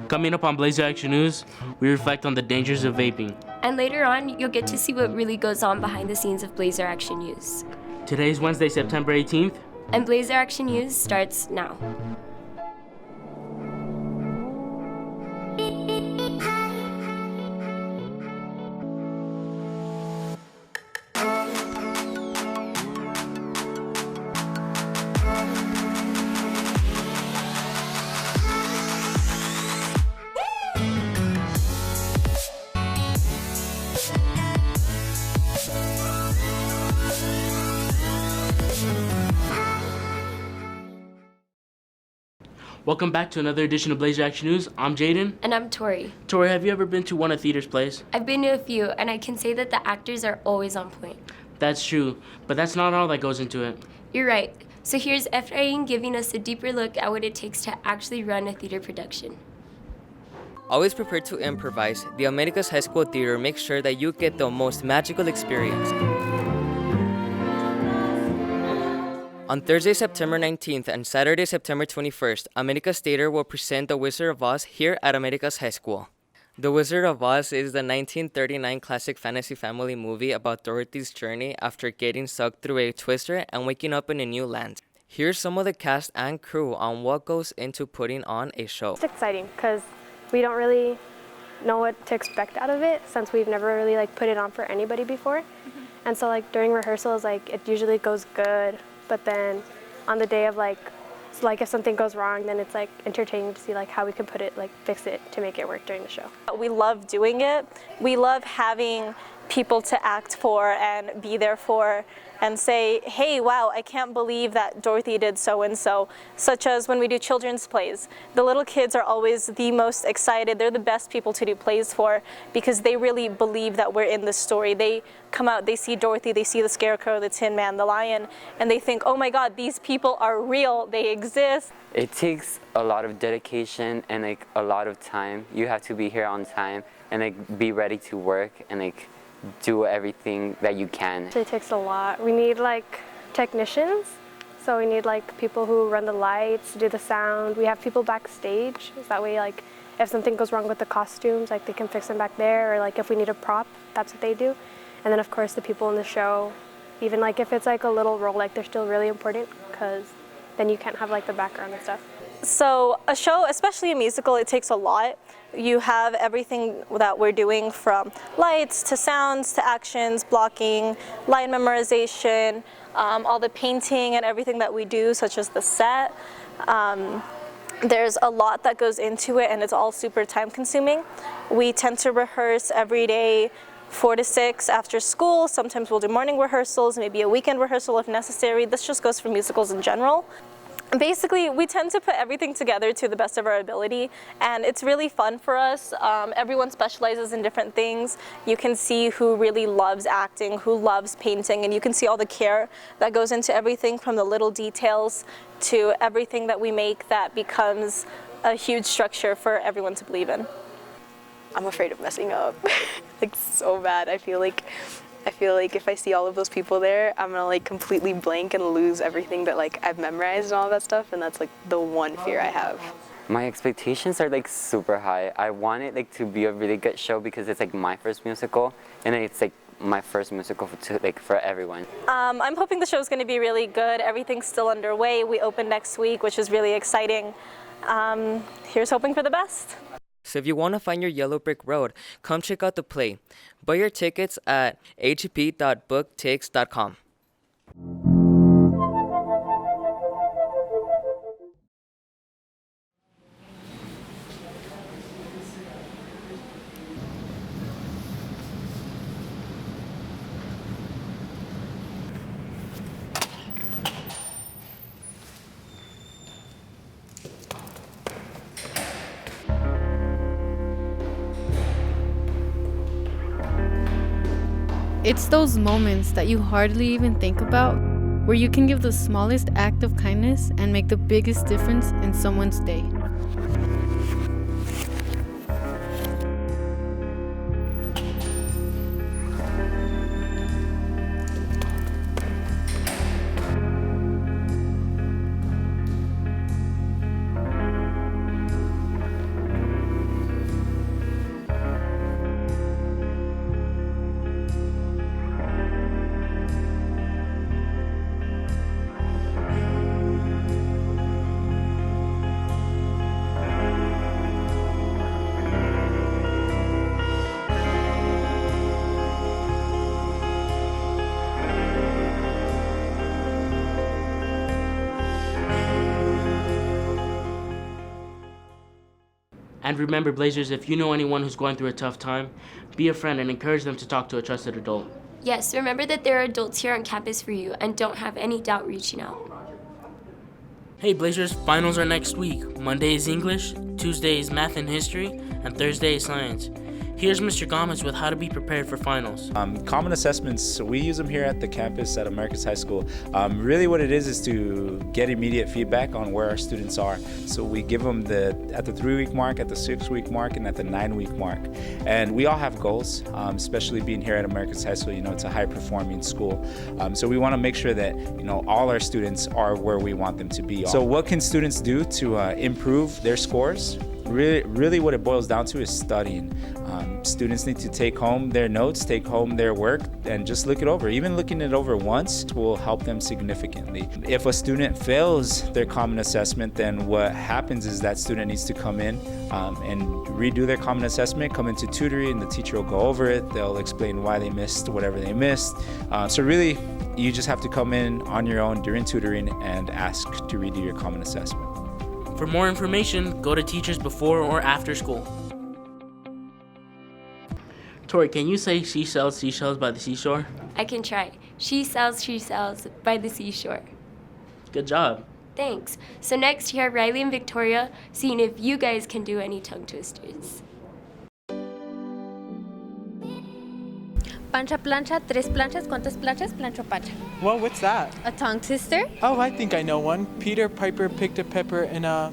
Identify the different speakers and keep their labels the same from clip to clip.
Speaker 1: Coming up on Blazer Action News, we reflect on the dangers of vaping.
Speaker 2: And later on, you'll get to see what really goes on behind the scenes of Blazer Action News.
Speaker 1: Today is Wednesday, September 18th.
Speaker 2: And Blazer Action News starts now.
Speaker 1: Welcome back to another edition of Blazer Action News. I'm Jaden.
Speaker 2: And I'm Tori.
Speaker 1: Tori, have you ever been to one of theater's plays?
Speaker 2: I've been to a few, and I can say that the actors are always on point.
Speaker 1: That's true, but that's not all that goes into it.
Speaker 2: You're right. So here's Ephraim giving us a deeper look at what it takes to actually run a theater production.
Speaker 3: Always prepared to improvise, the Americas High School Theater makes sure that you get the most magical experience. On Thursday, September 19th and Saturday, September 21st, Americas Theater will present The Wizard of Oz here at Americas High School. The Wizard of Oz is the 1939 classic fantasy family movie about Dorothy's journey after getting sucked through a twister and waking up in a new land. Here's some of the cast and crew on what goes into putting on a show.
Speaker 4: It's exciting because we don't really know what to expect out of it since we've never really put it on for anybody before. And so during rehearsals, it usually goes good. But then on the day of if something goes wrong, then it's entertaining to see how we can put it, fix it to make it work during the show.
Speaker 5: We love doing it. We love having people to act for and be there for and say, hey, wow, I can't believe that Dorothy did so-and-so, such as when we do children's plays. The little kids are always the most excited. They're the best people to do plays for because they really believe that we're in the story. They come out, they see Dorothy, they see the Scarecrow, the Tin Man, the Lion, and they think, oh my God, these people are real, they exist.
Speaker 6: It takes a lot of dedication and a lot of time. You have to be here on time and be ready to work and do everything that you can.
Speaker 4: It takes a lot. We need technicians, so we need people who run the lights, do the sound. We have people backstage, so that way if something goes wrong with the costumes, they can fix them back there, or if we need a prop, that's what they do. And then of course the people in the show, even if it's a little role, they're still really important because then you can't have the background and stuff.
Speaker 5: So a show, especially a musical, it takes a lot. You have everything that we're doing from lights to sounds to actions, blocking, line memorization, all the painting and everything that we do, such as the set. There's a lot that goes into it and it's all super time consuming. We tend to rehearse every day 4 to 6 after school. Sometimes we'll do morning rehearsals, maybe a weekend rehearsal if necessary. This just goes for musicals in general. Basically, we tend to put everything together to the best of our ability, and it's really fun for us. Everyone specializes in different things. You can see who really loves acting, who loves painting, and you can see all the care that goes into everything from the little details to everything that we make that becomes a huge structure for everyone to believe in.
Speaker 7: I'm afraid of messing up, so bad. I feel like if I see all of those people there, I'm gonna completely blank and lose everything that I've memorized and all that stuff, and that's the one fear I have.
Speaker 6: My expectations are super high. I want it to be a really good show because it's my first musical, and it's my first musical for everyone.
Speaker 5: I'm hoping the show's gonna be really good. Everything's still underway. We open next week, which is really exciting. Here's hoping for the best.
Speaker 3: So if you want to find your Yellow Brick Road, come check out the play. Buy your tickets at hp.booktix.com.
Speaker 8: It's those moments that you hardly even think about, where you can give the smallest act of kindness and make the biggest difference in someone's day.
Speaker 1: And remember, Blazers, if you know anyone who's going through a tough time, be a friend and encourage them to talk to a trusted adult.
Speaker 2: Yes, remember that there are adults here on campus for you and don't have any doubt reaching out.
Speaker 1: Hey Blazers, finals are next week. Monday is English, Tuesday is math and history, and Thursday is science. Here's Mr. Gomez with how to be prepared for finals.
Speaker 9: Common assessments, we use them here at the campus at Americas High School. Really what it is to get immediate feedback on where our students are. So we give them at the 3-week mark, at the 6-week mark, and at the 9-week mark. And we all have goals, especially being here at Americas High School. It's a high-performing school. So we want to make sure that all our students are where we want them to be. So what can students do to improve their scores? Really what it boils down to is studying. Students need to take home their notes, take home their work, and just look it over. Even looking it over once will help them significantly. If a student fails their common assessment, then what happens is that student needs to come in and redo their common assessment, come into tutoring, and the teacher will go over it. They'll explain why they missed whatever they missed. So really, you just have to come in on your own during tutoring and ask to redo your common assessment.
Speaker 1: For more information, go to Teachers Before or After School. Tori, can you say she sells seashells by the seashore?
Speaker 2: I can try. She sells by the seashore.
Speaker 1: Good job.
Speaker 2: Thanks. So next, here are Riley and Victoria, seeing if you guys can do any tongue twisters.
Speaker 10: Pancha plancha, tres planchas, ¿cuántas planchas? Plancho pancha.
Speaker 11: Well, what's that?
Speaker 10: A tongue twister?
Speaker 11: Oh, I think I know one. Peter Piper picked a pepper and I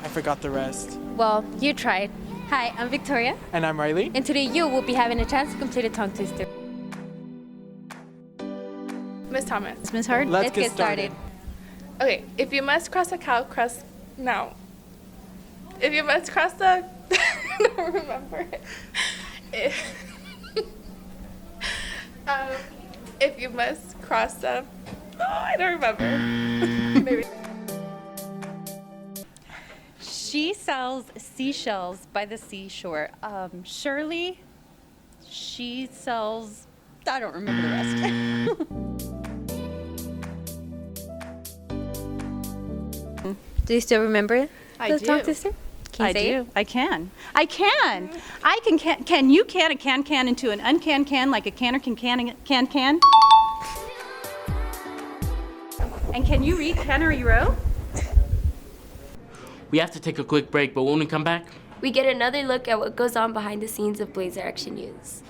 Speaker 11: forgot the rest.
Speaker 10: Well, you tried. Hi, I'm Victoria.
Speaker 11: And I'm Riley.
Speaker 10: And today you will be having a chance to complete a tongue twister.
Speaker 12: Miss Thomas.
Speaker 10: Miss Hart,
Speaker 11: let's get started.
Speaker 12: Okay, if you must cross a cow, cross now. If you must cross the I don't remember it. If you must cross the I don't remember. Maybe.
Speaker 13: She sells seashells by the seashore. Shirley, she sells, I don't remember the
Speaker 10: rest. Do you still remember
Speaker 13: I
Speaker 10: the tongue
Speaker 13: do.
Speaker 10: twister?
Speaker 13: I do. I can. I can you can a can into an uncan can like a canner can? And can you read Cannery Row?
Speaker 1: We have to take a quick break, but when we come back,
Speaker 2: we get another look at what goes on behind the scenes of Blazer Action News.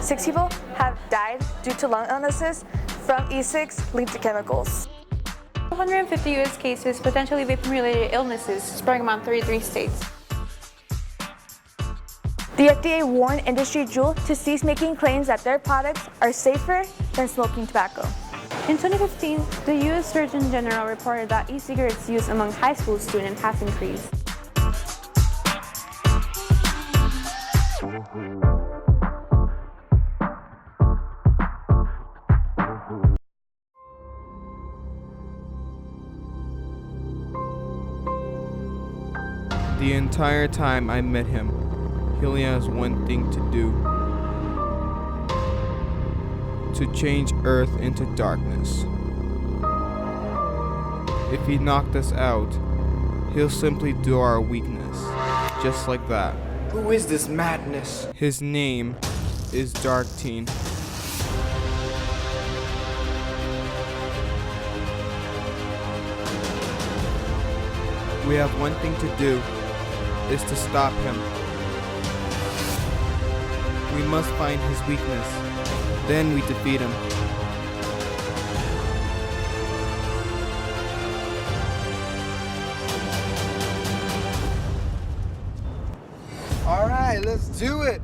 Speaker 14: 6 people have died due to lung illnesses from E6 linked to chemicals.
Speaker 15: 150 U.S. cases, potentially vapor-related illnesses, spreading among 33 states.
Speaker 14: The FDA warned Industry Juul to cease making claims that their products are safer than smoking tobacco.
Speaker 15: In 2015, the U.S. Surgeon General reported that e-cigarettes use among high school students has increased.
Speaker 16: The entire time I met him, he only has one thing to do. To change Earth into darkness. If he knocked us out, he'll simply do our weakness. Just like that.
Speaker 17: Who is this madness?
Speaker 16: His name is Dark Teen. We have one thing to do, is to stop him. We must find his weakness, then we defeat him.
Speaker 17: All right, let's do it.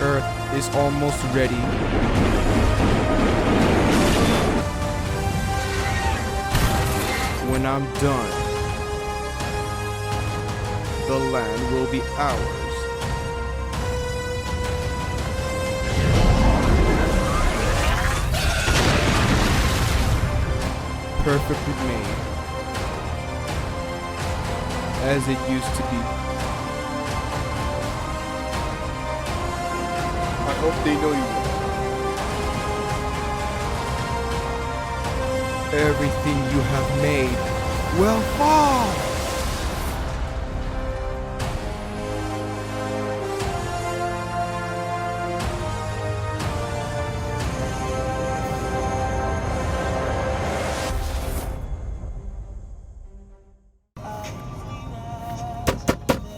Speaker 16: Earth is almost ready. When I'm done, the land will be ours. Perfectly made, as it used to be.
Speaker 17: hope they know you.
Speaker 16: Everything you have made will fall.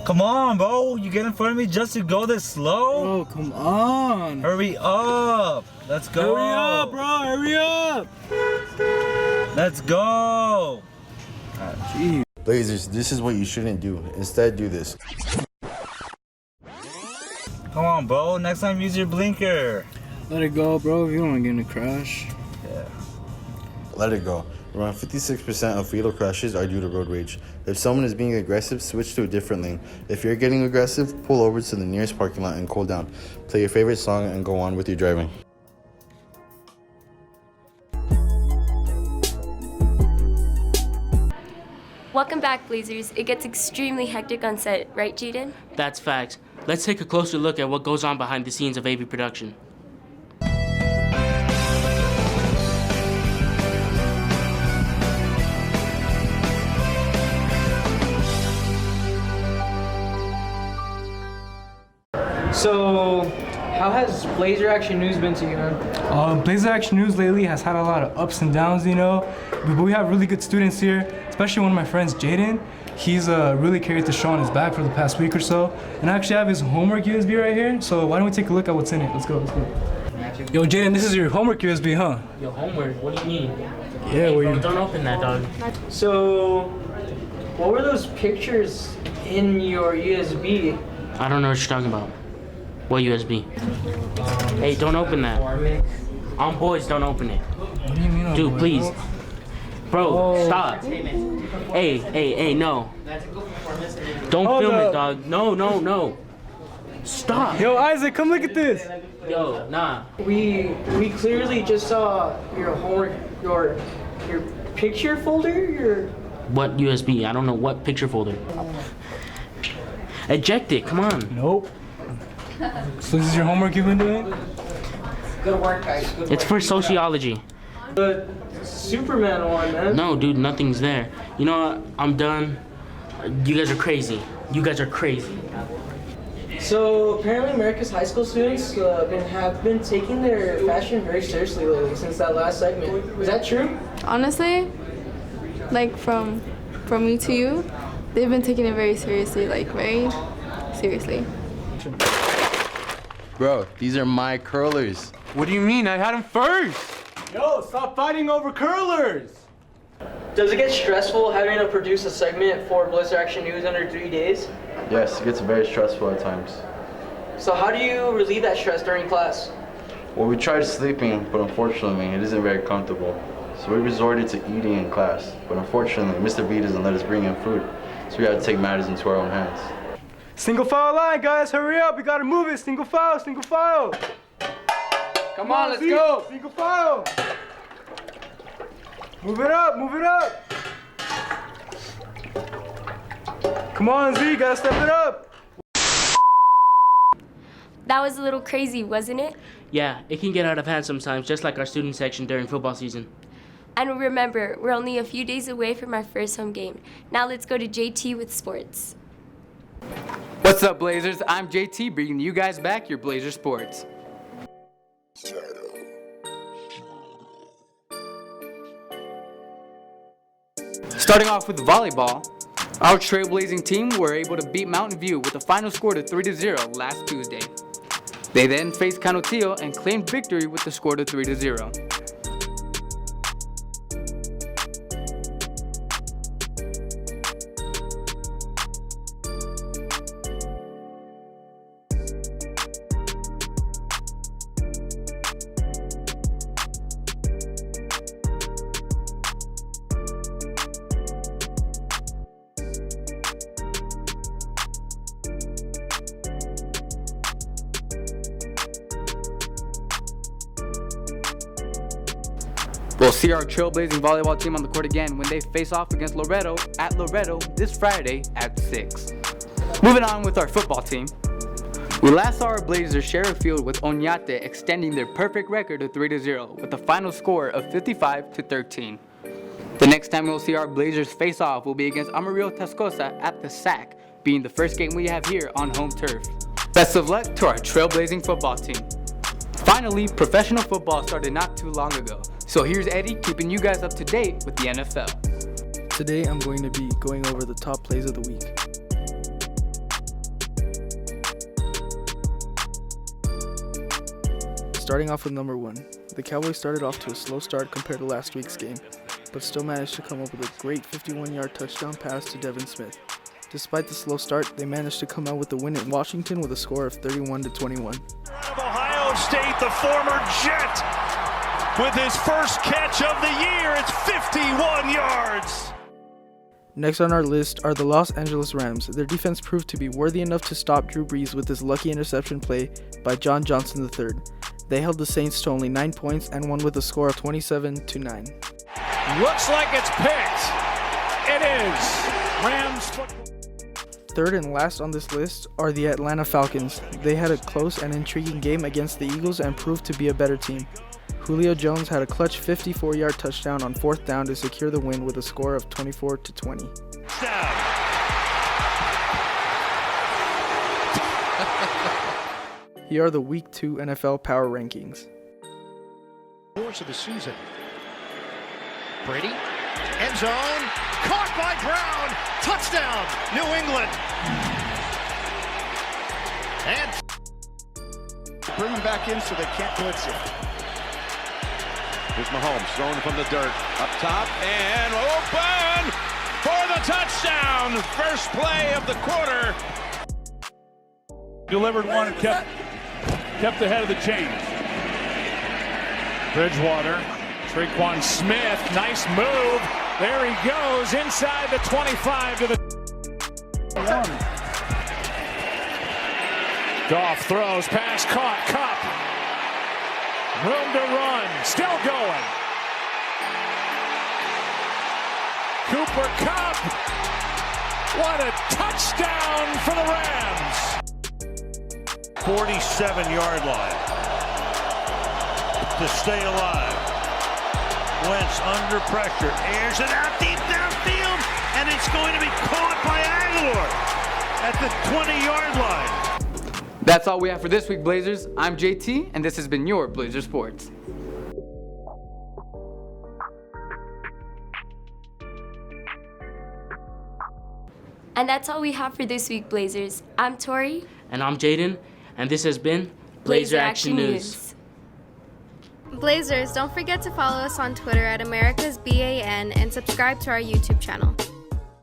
Speaker 18: Come on, bro. You get in front of me just to go this slow?
Speaker 11: Oh, come on.
Speaker 18: Hurry up. Let's go.
Speaker 11: Hurry up, bro. Hurry up.
Speaker 18: Let's go.
Speaker 11: Jeez.
Speaker 19: Blazers, this is what you shouldn't do. Instead, do this.
Speaker 18: Come on, bro. Next time, use your blinker.
Speaker 11: Let it go, bro. If you don't want to get in a crash.
Speaker 18: Yeah.
Speaker 19: Let it go. Around 56% of fatal crashes are due to road rage. If someone is being aggressive, switch to a different lane. If you're getting aggressive, pull over to the nearest parking lot and cool down. Play your favorite song and go on with your driving.
Speaker 2: Welcome back, Blazers. It gets extremely hectic on set, right, Jaden?
Speaker 1: That's facts. Let's take a closer look at what goes on behind the scenes of AV production.
Speaker 20: So, how has Blazer Action News been to you, man?
Speaker 11: Blazer Action News lately has had a lot of ups and downs, you know. But we have really good students here, especially one of my friends, Jaden. He's really carried the show on his back for the past week or so. And I actually have his homework USB right here. So why don't we take a look at what's in it? Let's go, let's go. Yo, Jaden, this is your homework USB, huh?
Speaker 1: Your homework? What do you mean?
Speaker 11: Yeah, where you...
Speaker 1: Don't open that, dog.
Speaker 20: So, what were those pictures in your USB?
Speaker 1: I don't know what you're talking about. What USB? Hey, don't open that. On boys, don't open it.
Speaker 11: What do you mean?
Speaker 1: Dude, please. Bro, stop. Hey, no. Don't film it, dog. No. Stop.
Speaker 11: Yo, Isaac, come look at this.
Speaker 1: Yo, nah.
Speaker 20: We clearly just saw your homework, your picture folder,
Speaker 1: What USB? I don't know what picture folder. Eject it, come on.
Speaker 11: Nope. So this is your homework you've been doing?
Speaker 20: Good work, guys. Good
Speaker 1: It's for sociology.
Speaker 20: The Superman one, man.
Speaker 1: No, dude, nothing's there. You know what? I'm done. You guys are crazy.
Speaker 20: So apparently America's high school students have been taking their fashion very seriously lately since that last segment. Is that true?
Speaker 21: Honestly, like from me to you, they've been taking it very seriously, like very seriously.
Speaker 19: Bro, these are my curlers.
Speaker 11: What do you mean? I had them first. Yo, stop fighting over curlers.
Speaker 20: Does it get stressful having to produce a segment for Blazer Action News under 3 days?
Speaker 19: Yes, it gets very stressful at times.
Speaker 20: So how do you relieve that stress during class?
Speaker 19: Well, we tried sleeping, but unfortunately, it isn't very comfortable. So we resorted to eating in class, but unfortunately, Mr. B doesn't let us bring in food, so we had to take matters into our own hands.
Speaker 11: Single file line, guys, hurry up. We gotta move it. Single file.
Speaker 20: Come on, let's go.
Speaker 11: Single file. Move it up. Come on, Z, gotta step it up.
Speaker 2: That was a little crazy, wasn't it?
Speaker 1: Yeah, it can get out of hand sometimes, just like our student section during football season.
Speaker 2: And remember, we're only a few days away from our first home game. Now let's go to JT with sports.
Speaker 22: What's up, Blazers? I'm JT, bringing you guys back your Blazer Sports. Starting off with volleyball, our trailblazing team were able to beat Mountain View with a final score of 3-0 last Tuesday. They then faced Canutillo and claimed victory with the score of 3-0. We'll see our trailblazing volleyball team on the court again when they face off against Loretto at Loretto this Friday at 6. Moving on with our football team. We last saw our Blazers share a field with Oñate extending their perfect record of 3-0 with a final score of 55-13. The next time we'll see our Blazers face off will be against Amarillo Tascosa at the SAC, being the first game we have here on home turf. Best of luck to our trailblazing football team. Finally, professional football started not too long ago, so here's Eddie keeping you guys up to date with the NFL.
Speaker 4: Today I'm going to be going over the top plays of the week. Starting off with number 1, the Cowboys started off to a slow start compared to last week's game, but still managed to come up with a great 51-yard touchdown pass to Devin Smith. Despite the slow start, they managed to come out with the win in Washington with a score of 31-21.
Speaker 7: Ohio State, the former Jet, with his first catch of the year. It's 51 yards.
Speaker 4: Next on our list are the Los Angeles Rams. Their defense proved to be worthy enough to stop Drew Brees with this lucky interception play by John Johnson III. They held the Saints to only 9 points and won with a score of 27-9.
Speaker 7: Looks like it's picked. It is. Rams football.
Speaker 4: Third and last on this list are the Atlanta Falcons. They had a close and intriguing game against the Eagles and proved to be a better team. Julio Jones had a clutch 54-yard touchdown on 4th down to secure the win with a score of 24-20. Here are the Week 2 NFL Power Rankings.
Speaker 7: Course of the season. Brady, end zone, caught by Brown, touchdown, New England. And bring them back in so they can't blitz it. Here's Mahomes throwing from the dirt, up top, and open for the touchdown. First play of the quarter. Delivered one and kept ahead of the chains. Bridgewater, Tre'Quan Smith, nice move. There he goes inside the 25 to the 1. Goff throws, pass caught, Kupp. Room to run, still going. Cooper Kupp. What a touchdown for the Rams. 47-yard line to stay alive. Wentz under pressure, airs it out deep downfield, and it's going to be caught by Aguilar at the 20-yard line.
Speaker 22: That's all we have for this week, Blazers. I'm JT, and this has been your Blazer Sports.
Speaker 2: And that's all we have for this week, Blazers. I'm Tori.
Speaker 1: And I'm Jaden, and this has been Blazer Action News.
Speaker 10: Blazers, don't forget to follow us on Twitter at AmericasBAN and subscribe to our YouTube channel.